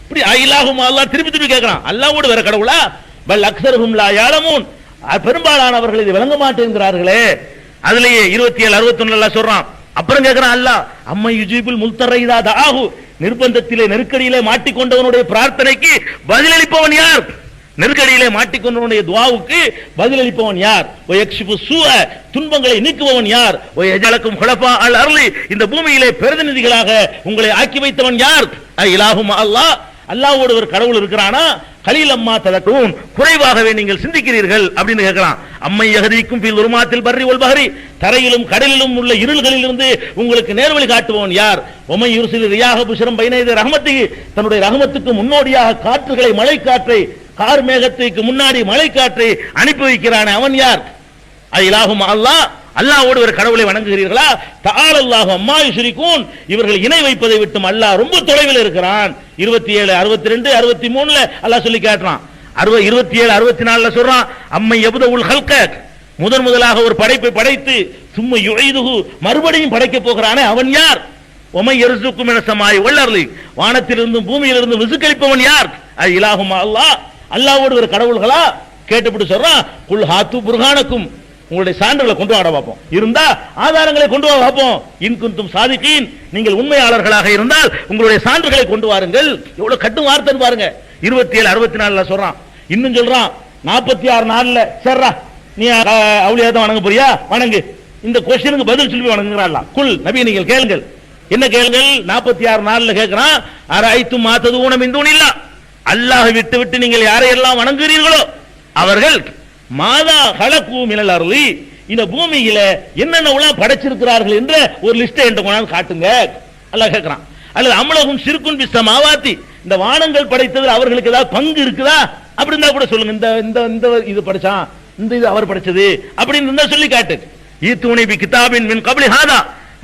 இப்படி இலாஹும் அல்லாஹ் திருப்பி திருப்பி கேட்கிறான். அல்லாஹ்வோடு வேற கடவுளா? பல் அக்ஸருஹும் லா யஅலமூன், பெரும்பாலானவர்கள் இதை விளங்க மாட்டேங்கிறார்களே. அதுலயே 27:61 அல்லாஹ் சொல்றான். அப்புறம் கேட்கிறான் அல்லாஹ், அம்மை யுஜீபுல் முல்தர்ர இதா தஆஹு, நிர்பந்தத்திலே நெருக்கடியிலே மாட்டிக்கொண்டவனுடைய பிரார்த்தனைக்கு பதிலளிப்பவன் யார்? நெருக்கடியிலே மாட்டிக்கொண்டவனுடைய துஆவுக்கு பதிலளிப்பவன் யார்? வயக்ஷிபு சூஅ, துன்பங்களை நீக்குபவன் யார்? வயஜலக்கும் குலஃபா அல் அர்லி, இந்த பூமியிலே பிரதிநிதிகளாக உங்களை ஆக்கி வைத்தவன் யார்? இலாஹும் அல்லாஹ், அல்லாஹ்வோடு ஒரு கடவுள் இருக்கிறானா? கலீல் அம்மா ததக்கூன், குறைவாகவே நீங்கள் சிந்திக்கிறீர்கள் அப்படின்னு கேட்கலாம். அம்மை யஹதீக்கும் ஃபில் உருமாத்தில் பர்ரி வல் பஹரி, தரையிலும் கடலிலும் உள்ள இருள்களில் இருந்து உங்களுக்கு நேர்வழி காட்டுபவன் யார்? ஒமை யுர்சில் ரியாக புஷ்ரம் பைன யதை ரஹ்மத்திஹி, தன்னுடைய ரஹ்மத்துக்கு முன்னோடியாக காற்றுகளை, மழை காற்றை, கார் மேகத்துக்கு முன்னாடி மழை காற்றை அனுப்பி வைக்கிறானே அவன் யார்? இலாஹும் அல்லாஹ், அல்லாஹ்வோடு ஒரு கடவுளை வணங்குகிறீர்களா? தஆலல்லாஹு அம்மா யுஷ்ரிகூன், இவர்கள் இணை வைப்பதை விட்டு அல்லாஹ் ரொம்ப தொலைவில் இருக்கிறான். 27, 62, 63 அல்லாஹ் சொல்லி காட்டுறான். 27, 64 சொல்றான். அம்மை யப்தஉல் ஹல்க, முதலாக ஒரு படைப்பை படைத்து சும்ம யுஈதுஹு, மறுபடியும் படைக்க போகிறானே அவன் யார்? ஒமை யர்சுக்கும் மினஸ் ஸமாஇ வல் அர்லி, வானத்திலிருந்தும் பூமியிலிருந்தும் ரிஸ்க்களிப்பவன் யார்? இலாஹும் அல்லாஹ், அல்லாஹ்வோடு ஒரு கடவுள்களா? கேட்டுவிட்டு சொல்றான், குல் ஹாத்து புர்ஹானக்கும், உங்களுடைய சான்றுகளை கொண்டு வர பார்ப்போம், இருந்தா ஆதாரங்களை கொண்டு வர பார்ப்போம். இன் குன்தும் சாதிகீன், நீங்கள் உண்மையாளர்களாக இருந்தால் உங்களுடைய சான்றுகளை கொண்டு வாருங்கள். எவ்வளவு கட்டும் வார்த்தை பாருங்க. 27, 64 சொல்றான். இன்னும் சொல்றான் 46 நாள்ல, சர்ரா நீ அவுலியா தான் வணங்க போறியா? வணங்கு. இந்த கொஸ்டினுக்கு பதில் சொல்லி வணங்குறான். குல் நபி, நீங்கள் கேளுங்கள். என்ன கேளுங்கள்? 46 நாள்ல கேட்கிறான். அரைத்து மாத்தது ஊனம் இந்தூன் இல்ல, அல்லாஹ் விட்டு விட்டு நீங்கள் யாரையெல்லாம் வணங்குகிறீர்களோ அவர்கள் மாதா ஹலகு மினல் அர்லி, இந்த பூமியில என்னென்ன படைச்சிருக்கிறார்கள் என்ற ஒரு லிஸ்ட் என்கிட்ட கொண்டாந்து காட்டுங்க அல்லாஹ் கேட்கிறான். அல்லது அமலகும் சிறுக்குன் பிஸ்ஸமாவாத்தி, இந்த வானங்கள் படைத்தது அவர்களுக்கு ஏதாவது பங்கு இருக்குதா அப்படி இருந்தா கூட சொல்லுங்க. இந்த இந்த இந்த இது படைச்சான், இந்த இது அவர் படைச்சது அப்படின்னு இருந்தா சொல்லி காட்டு. ஈத்துனி பி கிதாபின் மின் கப்லி ஹாதா,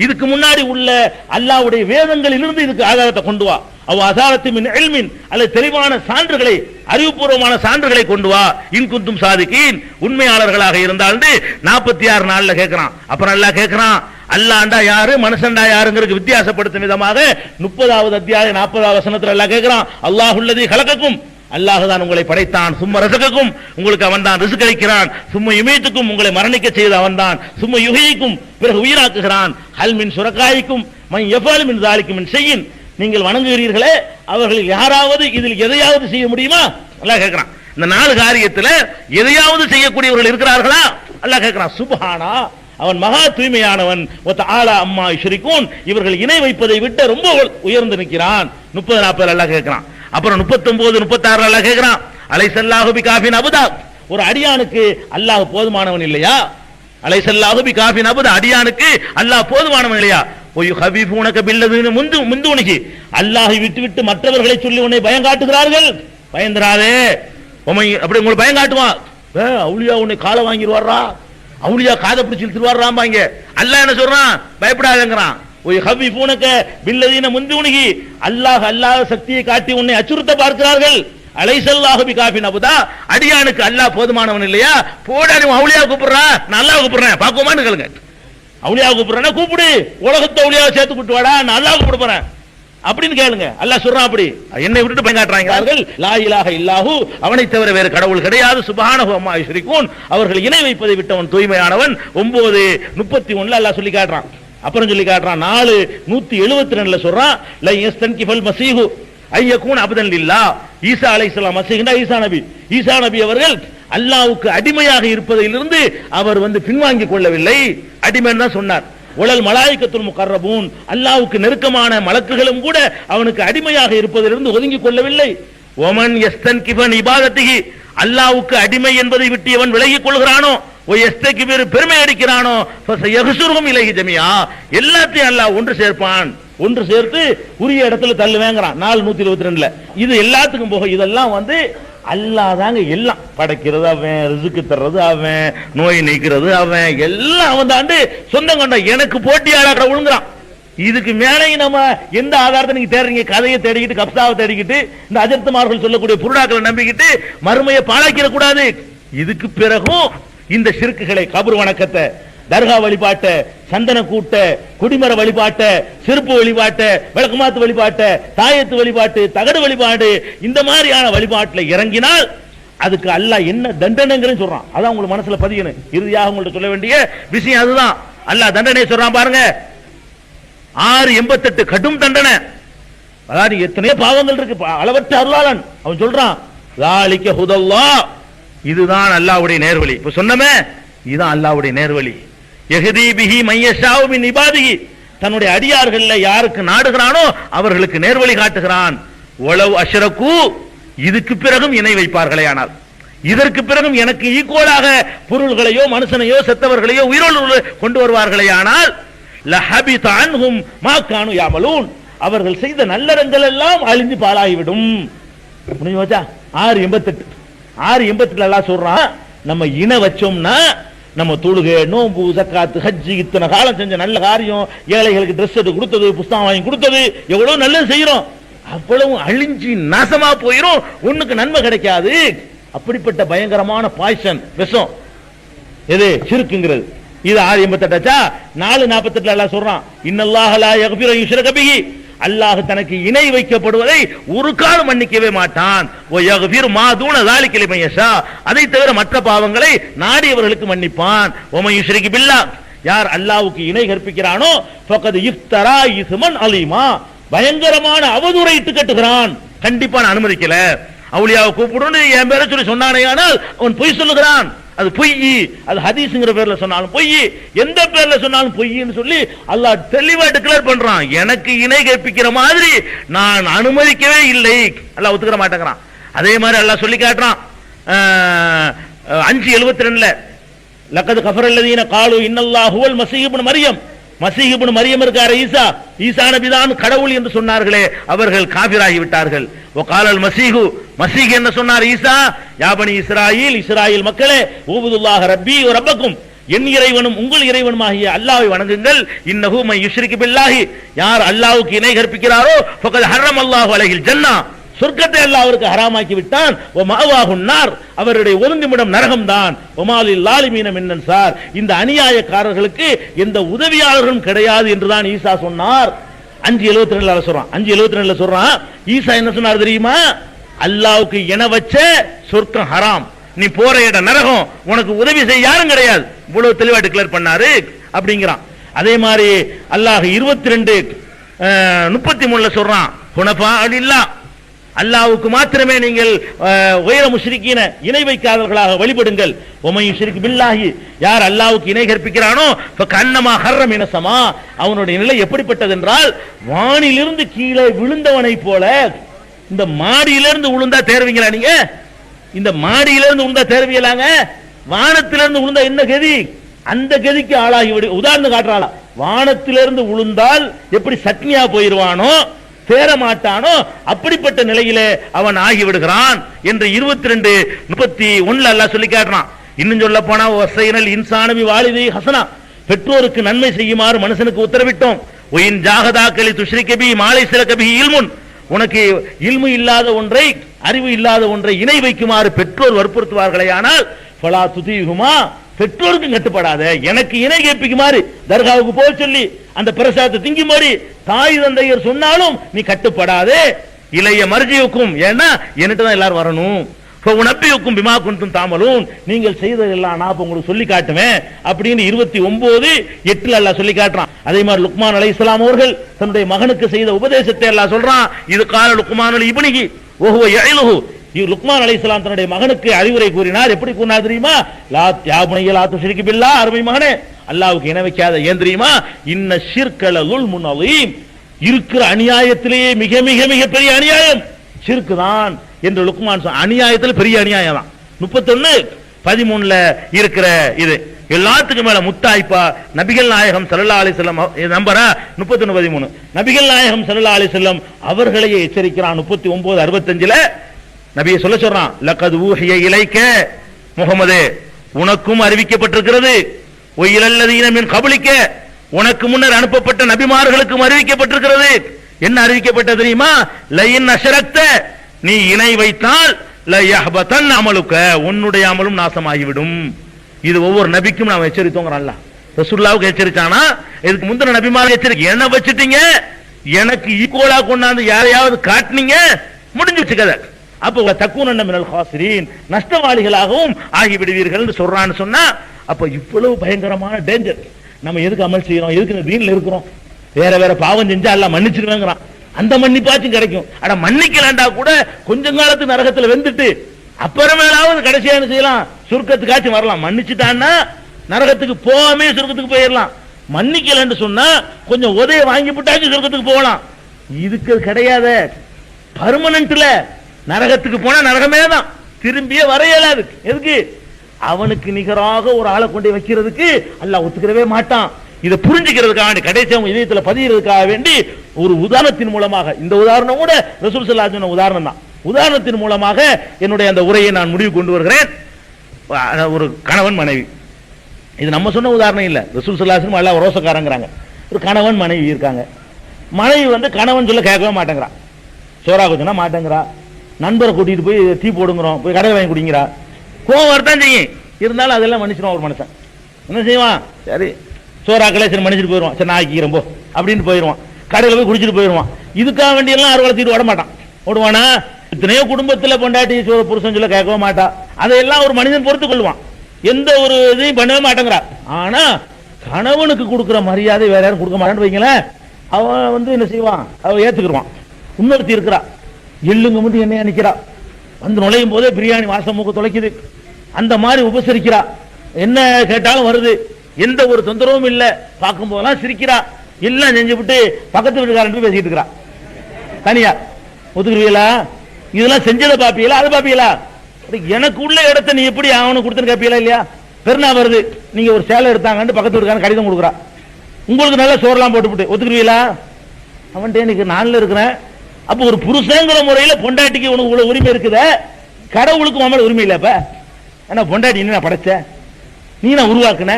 இதுக்கு முன்னாடி உள்ள அல்லாஹ்வுடைய வேதங்களிலிருந்து இதுக்கு ஆதாரத்தை கொண்டு வா. அவ அசாரத்து மின் இல்மின், அல்லது தெளிவான சான்றுகளை, அறிவுபூர்வமான சான்றுகளை கொண்டு வா. இன் குன்தும் சாதிகீன், உண்மையாளர்களாக இருந்தால் 46 நாள்ல கேட்கிறான். அப்புறம் அல்லாஹ் கேட்கிறான், அல்லாஹ்ண்டா யாரு, மனுஷன்டா யாருங்கிறது வித்தியாசப்படுத்தும் விதமாக 30வது அத்தியாயம் 40வது வசனத்துல அல்லாஹ் கேட்கிறான். அல்லாஹுல்லதி கலக்கக்கும், அல்லாஹ் தான் உங்களை படைத்தான். சும்ம ரஸகக்கும், உங்களுக்கு அவன் தான் ரிஸ்க் அளிக்கிறான். சும்ம யுமீத்துக்கும், உங்களை மரணிக்க செய்த அவன் தான். சும்ம யுஹீக்கும், பிறகு உயிராக்குகிறான். ஹல் மின் சுரகாயிக்கும் மன் யஃபஅலு மின் ஸாலிக மின் ஷைஇன், நீங்கள் வணங்குகிறீர்களே அவர்கள் யாராவது இதில் எதையாவது செய்ய முடியுமா அல்லாஹ் கேட்கிறான். இந்த 4 காரியத்துல எதையாவது செய்யக்கூடியவர்கள் இருக்கிறார்களா அல்லாஹ் கேட்கிறான். சுப்ஹானா, அவன் மகா தூய்மையானவன். வ தஆலா அம்மா யுஷ்ரிகூன், இவர்கள் இணை வைப்பதை விட்டு ரொம்ப உயர்ந்து நிற்கிறான். 30, 40 அல்லாஹ் கேட்கிறான். அப்புறம் 39, 36 அல்லாஹ் கேட்கிறான். அலைஸல்லாஹு பிகாஃபின் அபதா, ஒரு அடியானுக்கு அல்லாஹ் போதுமானவன் இல்லையா? அலைஸல்லாஹு பிகாஃபின் அபதா, அடியானுக்கு அல்லாஹ் போதுமானவன் இல்லையா? ஹபீபூனக பில்லதீன முந்துனிகி, அல்லாஹை விட்டு விட்டு மற்றவர்களை சொல்லி உன்னை பயம் காட்டுகிறார்கள். பயந்துராதே, அப்படி உங்களை பயம் காட்டுவான். அவுலியா உன்னை காலை வாங்கிடுவாரா, அவுலியா காதை பிடிச்சி இழுத்துருவாராம்பாங்க. அல்லாஹ் என்ன சொல்றான்? பயப்படாதேங்கிறான். ஹபீபூனக பில்லதீன முந்துனிகி, அல்லாஹ் சக்தியை காட்டி உன்னை அச்சுறுத்த பார்க்கிறார்கள். அலைஸல்லாஹு பிகாஃபின் அபதா, அடியானுக்கு அல்லாஹ் போதுமானவன் இல்லையா? போடா, நீ அவுலியா கூப்பிடுறா, நான் அல்லாஹ் கூப்பிடுறேன், பாக்குமான்னு கேளுங்க. அவுலியா கூப்பிடுறேன்னா கூப்பிடு, உலகத்தை அவுலியாவை சேர்த்து கூப்பிட்டு வாடா, நான் அல்லாஹ் கூப்பிட போறேன் அப்படின்னு கேளுங்க. அல்லாஹ் சொல்றான். அப்படி என்னை விட்டுட்டு பயங்காட்டுறாங்க. லா இலாஹ இல்லாஹு, அவனை தவிர வேறு கடவுள் கிடையாது. சுப்ஹானஹு அம்மா யுஷ்ரிகூன், அவர்கள் இணை வைப்பதை விட்டவன் தூய்மையானவன். 9:31 அல்லாஹ் சொல்லி காட்டுறான். அப்புறம் சொல்லி காட்டுறான் 4:172 சொல்றான். லை யஸ்தன்கிஃபல் மஸீஹு ஐயகூன் அபதன் லில்லாஹ், ஈசா அலைஹிஸ்ஸலாம், மஸீஹ்னா ஈசா நபி, ஈசா நபி அவர்கள் அல்லாஹ்வுக்கு அடிமையாக இருப்பதிலிருந்து அவர் பின்வாங்கிக் கொள்ளவில்லை. அடிமைன்னு தான் சொன்னார். உலல் மலாயிகத்துல் முகர்ரபூன், அல்லாஹ்வுக்கு நெருக்கமான மலக்குகளும் கூட அவனுக்கு அடிமையாக இருப்பதிலிருந்து ஒதுங்கிக் கொள்ளவில்லை. ஒமன் யஸ்தன்கிபன் இபாதத்திஹி, அல்லாஹ்வுக்கு அடிமை என்பதை விட்டு எவன் விலகிக் கொள்கிறானோ, யஸ்தகிபிரு பெருமை அடிக்கிறானோ, ஃபஸயஹ்சுருஹும் இலைஹி ஜமீஆ, எல்லாத்தையும் அல்லாஹ் ஒன்று சேர்ப்பான், ஒன்று சேர்த்து உரிய இடத்துல தள்ளுவேங்கறான். 422ல இது எல்லாத்துக்கும் போக இதெல்லாம் அல்லாஹ் தாங்க எல்லாம் படைக்கிறது அவன், ரிஸ்க் தர்றது அவன், நோய் நீக்கிறது அவன், எல்லாம் அவன் தாண்டு சொந்தம் கொண்ட எனக்கு போட்டியாளர் விழுங்குறான். இதுக்கு மேலேயும் நம்ம எந்த ஆதாரத்தை நீங்க தேடுறீங்க? கதையை தேடிக்கிட்டு கப்சாவை தேடிக்கிட்டு இந்த அஜர்த்துமார்கள் சொல்லக்கூடிய புருடாக்களை நம்பிக்கிட்டு மறுமையை பாழாக்கிட கூடாது. இதுக்கு பிறகும் இந்த ஷிர்க்குகளை, கபர் வணக்கத்தை, தர்கா வழிபாட்ட, சந்தன கூட்ட, குடிமர வழிபாட்ட, செருப்பு வழிபாட்ட, விளக்குமாத்து வழிபாட்ட, தாயத்து வழிபாட்டு, தகடு வழிபாடு, இந்த மாதிரியான வழிபாட்டில் இறங்கினால் அதுக்கு அல்லாஹ் என்ன தண்டனைங்கிறது சொல்றான். அதான் உங்களுக்கு மனசுல பதியணும். இறுதியாக உங்கள்ட்ட சொல்ல வேண்டிய விஷயம் அதுதான். அல்லாஹ் தண்டனை சொல்றான் பாருங்க, 688 கடும் தண்டனை. அதாவது எத்தனையோ பாவங்கள் இருக்கு, அளவற்ற அருளாளன். அவன் சொல்றான் ஸாலிக ஹுதல்லாஹ், இதுதான் அல்லாஹ்வுடைய நேர்வழி. இப்ப சொன்னமே இதுதான் அல்லாஹ்வுடைய நேர்வழி. யஹ்தி பிஹி மையஷாஉ மின் இபாதிஹி, தன்னுடைய அடியார்கள்ல யாருக்கு நாடுகிறானோ அவர்களுக்கு நேர்வழி காட்டுகிறான். வலவ் அஷ்ரகு, இதுக்கு பிறகும் இணை வைப்பார்களே, ஆனால் இதற்கு பிறகும் எனக்கு ஈக்குவலாக பொருள்களையோ மனுஷனையோ செத்தவர்களையோ உயிரோடு கொண்டு வருவார்களே, ஆனால் லஹபித அன்ஹும் மா கானூ யஅமலூன், அவர்கள் செய்த நல்லறங்கள் எல்லாம் அழிஞ்சு பாழாகிவிடும். புரிஞ்சு போச்சா? 688 அல்லாஹ் சொல்றான், நம்ம இணை வச்சோம்னா நம்ம தொழுகை, நோம்பு, ஜக்காத்து, ஹஜ்ஜி, இத்தனை காலம் செஞ்ச நல்ல காரியம், ஏழைகளுக்கு ட்ரெஸ் எடுத்து கொடுத்தது, புஸ்தகம் வாங்கி கொடுத்தது, எவ்வளவு நல்லது செய்யறோம், அவ்வளவு அழிஞ்சு நாசமா போயிரும், ஒண்ணுக்கு நன்மை கிடைக்காது. அப்படிப்பட்ட பயங்கரமான பாய்சன், விஷம் எது? ஷிர்க்குங்கிறது. இது 688. 448 அல்லாஹ் சொல்றான், இன்னல்லாஹ லா யக்ஃபிரு யுஷ்ரக பிஹி, அல்லாஹ் தனக்கு இணை வைக்கப்படுவதை ஒரு காலம் மன்னிக்கவே மாட்டான். ஓ யக்ஃபிரு மா தூன ஸாலிக லிமன் யஷா, அதை தவிர மற்ற பாவங்களை நாடியவர்களுக்கு மன்னிப்பான். வமன் யுஷ்ரிக் பில்லாஹ், யார் அல்லாஹ்வுக்கு இணை கற்பிக்கிறானோ ஃபகத் இஃப்தரா இஸ்மன் அலீமா, பயங்கரமான அவதூறை இட்டு கட்டுகிறான். கண்டிப்பா நான் அனுமதிக்கல. அவுலியாவை கூப்பிடுன்னு என் பேரை சொல்லி சொன்னானேயானால் அவன் பொய் சொல்லுகிறான். அது பொய். அது ஹதீஸ்ங்கிற பேர்ல சொன்னாலும் பொய், எந்த பேர்ல சொன்னாலும் பொய்ன்னு சொல்லி அல்லாஹ் தெளிவா டிக்ளேர் பண்றான். எனக்கு இணை கற்பிக்கிற மாதிரி நான் அனுமதிக்கவே இல்லை, அல்லாஹ் ஒத்துக்கிற மாட்டேங்கிறான். அதே மாதிரி அல்லாஹ் சொல்லி காட்டுறான் 5:72ல, லக்கத் கஃபரல்லதீன காலு இன்னல்லாஹு ஹுவல் மஸீஹ் இப்னு மரியம், மஸீஹ் இப்னு மரியம் இருக்காரே, ஈசா நபி தான் கடவுள் என்று சொன்னார்களே, அவர்கள் காபிராகி விட்டார்கள். வகாலல் மஸீஹு, மஸீஹ் என்ன சொன்னார்? ஈசா, யா பனி இஸ்ராயீல், இஸ்ராயீல் மக்களே, உபுதுல்லாஹ ரப்பி வ ரப்பக்கும், என் இறைவனும் உங்கள் இறைவனுமாகிய அல்லாஹ்வை வணங்குங்கள். இன்னஹு மை யுஷ்ரிக் பில்லாஹி, யார் அல்லாஹ்வுக்கு இணை கற்பிக்கிறாரோ ஃபகத் ஹர்ரமல்லாஹு அலைஹில் ஜன்னah, சொர்க்கத்தை அல்லாஹ் அவருக்கு ஹராமாக்கி விட்டான். வ மஅவாஹுன் நார், அவருடைய ஒருங்குமிடம் நரகம்தான். வமாலில் லாலிமீன மின் அன்சார், இந்த அநியாயக்காரர்களுக்கு எந்த உதவியாளர்களும் கிடையாது என்றுதான் ஈசா சொன்னார். 5:72 சொல்றான். 5:72 சொல்றான், ஈசா என்ன சொன்னார் தெரியுமா? அல்லாஹ்வுக்கு இணை வச்ச சொர்க்கம் ஹராம், நீ போற இடம் நரகம், உனக்கு உதவி செய்ய யாரும் கிடையாது. இவ்வளவு தெளிவா டிக்ளேர் பண்ணாரு அப்படிங்கிறான். அதே மாதிரி அல்லாஹ் 22:33 சொல்றான், ஹுனஃபா லில்லாஹ், அல்லாஹ்வுக்கு மாத்திரமே நீங்கள் வைர முஷ்ரிக்கீன, இணை வைக்காதவர்களாக வழிபடுங்கள். வமன் யுஷ்ரிக் பில்லாஹி, யார் அல்லாஹ்வுக்கு இணை கற்பிக்கிறானோ ஃபகன்னமா ஹர்ர மினஸ் ஸமா, அவனுடைய நிலை எப்படிப்பட்டது என்றால் வானிலிருந்து கீழே விழுந்தவனை போல. இந்த மாடியிலிருந்து விழுந்தா தேர்வீங்களா நீங்க? இந்த மாடியிலிருந்து விழுந்தா தேர்வீங்களாங்க? வானத்திலிருந்து விழுந்தா என்ன கதி? அந்த கதிக்கு ஆளாகி விடு. உதாரணம் காட்டுறாளா, வானத்திலிருந்து விழுந்தால் எப்படி சட்னியா போயிருவானோ, சேர மாட்டானோ, அப்படிப்பட்ட நிலையிலே அவன் ஆகிவிடுகிறான் என்று 22:31 அல்லாஹ் சொல்லி காட்டுறான். இன்னும் சொல்ல போனா வஸைனல் இன்சானபி வாலிதை ஹசனா, பெற்றோருக்கு நன்மை செய்யுமாறு மனுஷனுக்கு உத்தரவிட்டோம். ஒயின் ஜாகதாக்கலி துஷ்ரிக பி மாலை சிலக பி இல்முன், உனக்கு இல்மு இல்லாத ஒன்றை, அறிவு இல்லாத ஒன்றை இணை வைக்குமாறு பெற்றோர் வற்புறுத்துவார்களே, ஆனால் ஃபலா துதீஹுமா, பெற்றோருக்கு கட்டுப்படாத. எனக்கு இணை கேட்பிக்குமாறு தர்காவுக்கு போக சொல்லி அந்த பிரசாதத்தை திங்குமாறு தாய் தந்தையர் சொன்னாலும் நீ கட்டுப்படாதே. இளைய மர்ஜியுக்கும், ஏன்னா என்கிட்ட தான் எல்லாரும் வரணும். உனப்பியுக்கும் பிமா குன்தும் தாமலூன், நீங்கள் செய்ததெல்லாம் நான் உங்களுக்கு சொல்லி காட்டுவேன் அப்படின்னு 29:8 அல்லாஹ் சொல்லி காட்டுறான். அதே மாதிரி லுக்மான் அலைஹிஸ்ஸலாம் அவர்கள் தன்னுடைய மகனுக்கு செய்த உபதேசத்தை அல்லாஹ் சொல்றான். இது கால லுக்மானுல் இப்னிஹி வஹுவ யஇலுஹு, லுக்மான் அலைஹிஸ்ஸலாம் தன்னுடைய மகனுக்கு அறிவுரை கூறினார். எப்படி கூறினார் தெரியுமா? லா யா புனைய லா துஷ்ரிக் பில்லாஹ், அருமை மகனே அல்லாஹ்வுக்கு இணை வைக்காத. ஏன் தெரியுமா? இன்ன ஷிர்க லஸுல்முன் அலீம், இருக்கிற அநியாயத்திலேயே மிக மிக மிக பெரிய அநியாயம் ஷிர்க் தான் என்று லுக்மான் அநியாயத்தில் பெரிய அநியாயம் தான். 31:13 இருக்கிற இது எல்லாத்துக்கும் மேல முத்தாய்ப்பா நபிகள் நாயகம் ஸல்லல்லாஹு அலைஹி வஸல்லம் நம்பரா 31:13 நபிகள் நாயகம் ஸல்லல்லாஹு அலைஹி வஸல்லம் அவர்களையே எச்சரிக்கிறான். 39:65 நபியை சொல்றான், லக்கத் ஊஹிய இலைக்க முஹம்மதே, உனக்கும் அறிவிக்கப்பட்டிருக்கிறது, ஒயிலல்லதீன மின் கப்லிக்க, உனக்கு முன்னர் அனுப்பப்பட்ட நபிமார்களுக்கும் அறிவிக்கப்பட்டிருக்கிறது. என்ன அறிவிக்கப்பட்டது தெரியுமா? லயின் அஷரக்த, நீ இணை வைத்தால் லயஹ்பதன் அமலுக்க, உன்னுடைய அமலும் நாசமாகிவிடும். இது ஒவ்வொரு நபிக்கும் நாம் எச்சரித்தோங்கிறோம். அல்லாஹ் ரசூலுல்லாஹ்வுக்கு எச்சரிச்சானா, இதுக்கு முந்தின நபிமாருக்கு எச்சரிக்கை. என்ன வச்சிட்டீங்க, எனக்கு ஈக்குவலா கொண்டாந்து யாரையாவது காட்டுனீங்க, முடிஞ்சிச்சு கதை. அப்போ தக்கூன மினல் காசிரீன், நஷ்டவாளிகளாகவும் ஆகிவிடுவீர்கள் சொல்றான்னு சொன்னா, அப்ப இவ்வளவு பயங்கரமான டேஞ்சர். நம்ம எதுக்கு அமல் செய்யறோம், எதுக்கு இந்த தீன்ல இருக்கிறோம்? வேற வேற பாவம் செஞ்சா அல்லாஹ் மன்னிச்சிருவேங்கிறான். அந்த மன்னிப்பாச்சும் கிடைக்கும். அட மன்னிக்கலாண்டா கூட கொஞ்ச காலத்து நரகத்துல வெந்துட்டு அப்புறமேலாவது கடைசியா என்ன செய்யலாம், சுருக்கத்துக்காச்சும் வரலாம். மன்னிச்சுட்டான்னா நரகத்துக்கு போகாமே சுருக்கத்துக்கு போயிடலாம். மன்னிக்கலன்னு சொன்னா கொஞ்சம் உதய வாங்கி விட்டாச்சும் சுருக்கத்துக்கு போகலாம். இதுக்கு கிடையாத, பர்மனன்ட்ல நரகத்துக்கு போனா நரகமே தான், திரும்பியே வர இயலாது. எதுக்கு? அவனுக்கு நிகராக ஒரு ஆளை கொண்டு வைக்கிறதுக்கு அல்லாஹ் ஒத்துக்கிறவே மாட்டான். இதை புரிஞ்சுக்கிறதுக்காக வேண்டி, கடைசி அவங்க இதயத்துல பதிகிறதுக்காக வேண்டி ஒரு உதாரணத்தின் மூலமாக, இந்த உதாரணம் கூட ரசூல் ஸல்லல்லாஹு அலைஹி வஸல்லம் உதாரணம் தான், உதாரணத்தின் மூலமாக என்னுடைய அந்த உரையை நான் முடிவு கொண்டு வருகிறேன். ஒரு கணவன் மனைவி, இது நம்ம சொன்ன உதாரணம் இல்ல, ரசூல் ஸல்லல்லாஹு அலைஹி வஸல்லம் எல்லாம் ரோசக்காரங்கிறாங்க. ஒரு கணவன் மனைவி இருக்காங்க. மனைவி கணவன் சொல்ல கேட்கவே மாட்டேங்கிறா, சோறா கொஞ்சம் மாட்டேங்கிறா, நண்பரை கூட்டிட்டு போய் டீ போடுங்கிறோம், போய் கடையில் வாங்கி குடிங்கிறா. கோவம் வரத்தான் செய்யும், இருந்தாலும் அதெல்லாம் மன்னிச்சிடுவான் ஒரு மனுஷன். என்ன செய்வான், சரி சோறாக்களே சரி மன்னிச்சுட்டு போயிடுவான், சரி நான் ஆக்கிக்கிறேன் போ அப்படின்னு போயிடுவான், கடையில் போய் குடிச்சிட்டு போயிடுவான். இதுக்காக வேண்டியெல்லாம் அறுவலை தீட்டு விட மாட்டான். ஓடுவானா? இத்தனையோ குடும்பத்தில் பொண்டாட்டி புருஷன் சொல்ல கேட்கவே மாட்டா. அதையெல்லாம் ஒரு மனிதன் பொறுத்து கொள்வான், எந்த ஒரு இதையும் பண்ணவே மாட்டேங்கிறா. ஆனா கணவனுக்கு கொடுக்குற மரியாதை வேற யாரும் கொடுக்க மாட்டான்னு வைங்களேன், அவன் என்ன செய்வான், அவன் ஏத்துக்கிடுவான். இன்னொருத்தி இருக்கிறா, எள்ளுங்க மட்டும் என்னையா நிக்கிறா, வந்து நுழையும் போதே பிரியாணி வாசம் மூக்க தொலைக்குது, அந்த மாதிரி உபசரிக்கிறா, என்ன கேட்டாலும் வருது, எந்த ஒரு தொந்தரவும் இல்லை, பார்க்கும் போதெல்லாம் சிரிக்கிறா, எல்லாம் செஞ்சு விட்டு பக்கத்து வீட்டுக்காரன் போய் பேசிட்டு இருக்கிறா தனியா. ஒத்துக்குருவீங்களா? இதெல்லாம் செஞ்சதை பாப்பீங்களா, அதை பாப்பீங்களா? எனக்கு உள்ள இடத்த நீ எப்படி அவனுக்கு கொடுத்துன்னு கேப்பீங்களா இல்லையா? பெருநா வருது, நீங்க ஒரு சேலை எடுத்தாங்கன்னு பக்கத்து வீட்டுக்காரன் கடிதம் கொடுக்குறா, உங்களுக்கு நல்ல சோறெல்லாம் போட்டுவிட்டு, ஒத்துக்குருவீங்களா? அவன்கிட்ட இன்னைக்கு நான்ல இருக்கிறேன். அப்ப ஒரு புருஷங்கிற முறையில பொண்டாட்டிக்கு உனக்கு உள்ள உரிமை இருக்குத, கடவுளுக்கு மாமல உரிமை இல்ல. அப்ப ஏன்னா பொண்டாட்டி என்ன படைச்ச, நீ நான் உருவாக்குன,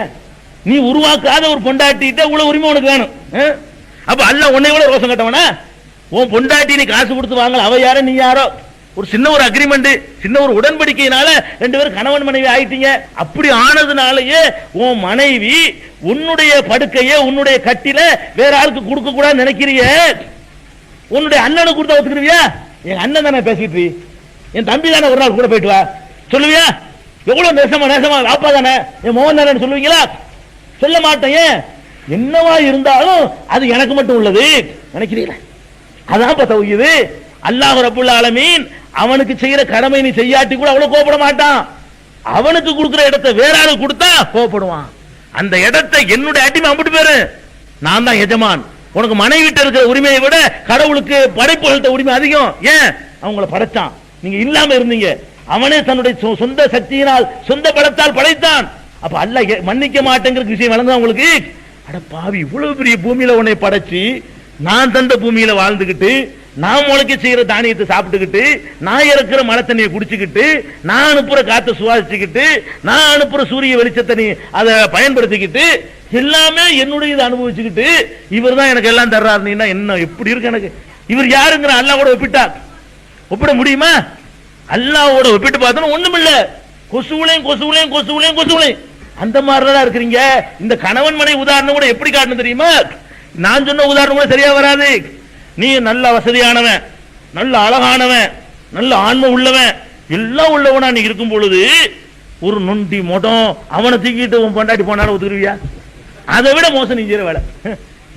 நீ உருவாக்காத ஒரு பொண்டாட்டிட்ட உள்ள உரிமை உனக்கு வேணும். அப்ப அல்லாஹ் உன்னை விட ரோசம் கட்டவனா? உன் பொண்டாட்டி நீ காசு கொடுத்து வாங்கல, அவ யாரோ நீ யாரோ, ஒரு சின்ன ஒரு அக்ரிமெண்ட், சின்ன ஒரு உடன்படிக்கையினால ரெண்டு பேரும் கணவன் மனைவி ஆயிட்டீங்க. அப்படி ஆனதுனாலயே உன் மனைவி உன்னுடைய படுக்கைய உன்னுடைய கட்டில வேற ஆளுக்கு கொடுக்க கூடாது நினைக்கிறிய, உன்னுடைய அண்ணனுக்கு கொடுத்தா ஒத்துக்கிறியா? என் அண்ணன் தானே பேசிட்டு, என் தம்பி தானே ஒரு நாள் கூட போயிட்டு வா சொல்லுவியா? எவ்வளவு நேசமா வாப்பா தானே, என் மோகன் தானே சொல்லுவீங்களா? சொல்ல மாட்டேன். என்னவா இருந்தாலும் அது எனக்கு மட்டும் உள்ளது நினைக்கிறீங்களா? அதான் தௌஹீது. அல்லாஹ் ரப்பல் ஆலமீன் அவனுக்கு செய்யற கடமை நீ செய்யாட்டி கூட அவ்வளவு கோபப்பட மாட்டான். அவனுக்கு கொடுக்கிற இடத்தை வேற ஆளு கொடுத்தா கோபப்படுவான். அந்த இடத்தை என்னுடைய அடிமை அம்பிட்டு பேரு, நான் தான் எஜமான். உனக்கு மனைவிட்ட இருக்கிற உரிமையை விட கடவுளுக்கு படைப்புகள்கிட்ட உரிமை அதிகம். ஏன்? அவங்கள படைச்சான், நீங்க இல்லாம இருந்தீங்க. அவனே தன்னுடைய சொந்த சக்தியினால் சொந்த பலத்தால் படைத்தான். அப்ப அல்லாஹ் மன்னிக்க மாட்டேங்கிற விஷயம் வளர்ந்தா உங்களுக்கு, அட பாவி, இவ்வளவு பெரிய பூமியில உன்னை படைச்சு, நான் தந்த பூமியில வாழ்ந்துகிட்டு, நான் முளைக்க செய்யற தானியத்தை சாப்பிட்டுக்கிட்டு, நான் இறக்குற மழை தண்ணியை குடிச்சுக்கிட்டு, நான் அனுப்புற காத்தை சுவாசிச்சுக்கிட்டு, நான் அனுப்புற சூரிய வெளிச்சத்தை நீ அதை பயன்படுத்திக்கிட்டு, எல்லாமே என்னுடைய இதை அனுபவிச்சுக்கிட்டு, இவர் தான் எனக்கு எல்லாம் தர்றாரு. நீ என்ன எப்படி இருக்கு எனக்கு? இவர் யாருங்கிற அல்லாஹ்வோட ஒப்பிட்டா ஒப்பிட முடியுமா? அல்லாஹ்வோட ஒப்பிட்டு பார்த்தோம் ஒண்ணும் இல்ல, கொசுவுலையும் அந்த மாதிரிதான் இருக்கிறீங்க. இந்த கணவன் மனை உதாரணம் கூட எப்படி காட்டணும் தெரியுமா? நான் சொன்ன உதாரணம் கூட சரியா வராது. நீ நல்ல வசதியானவன், நல்ல அழகானவன், நல்ல ஆன்ம உள்ளவன், எல்லாம் உள்ளவனா நீ இருக்கும் பொழுது ஒரு நொண்டி மொடம் அவனை தூக்கிட்டு உன் பொண்டாட்டி போனாலும் ஒத்துக்குருவியா? அதை விட மோசம் நீ செய்யற வேலை.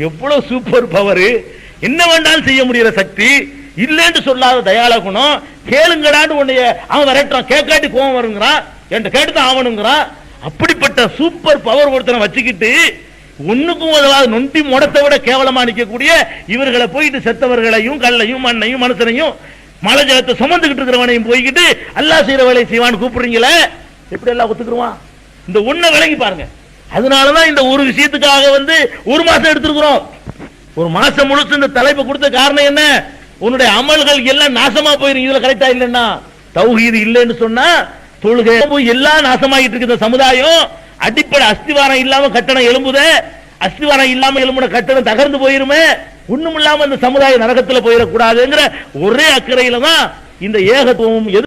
எவ்வளவு சூப்பர் பவர், என்ன வேண்டாலும் செய்ய முடியற சக்தி, இல்லைன்னு சொல்லாத தயாள குணம். கேளுங்கடான்னு உன்னைய அவன் விரட்டான், கேட்காட்டி கோவம் வருங்கிறான், என்கிட்ட கேட்டுதான் ஆவணுங்கிறான். அப்படிப்பட்ட சூப்பர் பவர் ஒருத்தனை வச்சுக்கிட்டு ஒண்ணுக்கும் உதவாத நொண்டி முடத்தை விட கேவலமா நிற்கக்கூடிய இவர்களை போயிட்டு செத்தவர்களையும் கல்லையும் மண்ணையும் மனுஷனையும் மலை ஜலத்தை சுமந்துகிட்டு இருக்கிறவனையும் போய்கிட்டு அல்லாஹ் செய்யற வேலையை செய்வான்னு கூப்பிடுறீங்களே, எப்படி எல்லாம் ஒத்துக்குருவான்? இந்த ஒண்ணை விளங்கி பாருங்க. அதனாலதான் இந்த ஒரு விஷயத்துக்காக ஒரு மாசம் எடுத்திருக்கிறோம். ஒரு மாசம் முழுசு இந்த தலைப்பு கொடுத்த காரணம் என்ன? உன்னுடைய அமல்கள் எல்லாம் நாசமா போயிரும். இதுல கரெக்டா இல்லைன்னா, தௌஹீது இல்லைன்னு சொன்னா தொழுகை எல்லாம் நாசமாகிட்டு இருக்கு. இந்த சமுதாயம் அடிப்படை அஸ்திவாரம் இல்லாம கட்டணம் எழும்புதே, அஸ்திவாரம் இல்லாம எழும்புன கட்டணம் தகர்ந்து போயிருமே, ஒண்ணும் இல்லாம இந்த சமுதாய நரகத்துல போயிடக்கூடாதுங்கிற ஒரே அக்கறையில தான் இந்த ஏகத்துவம்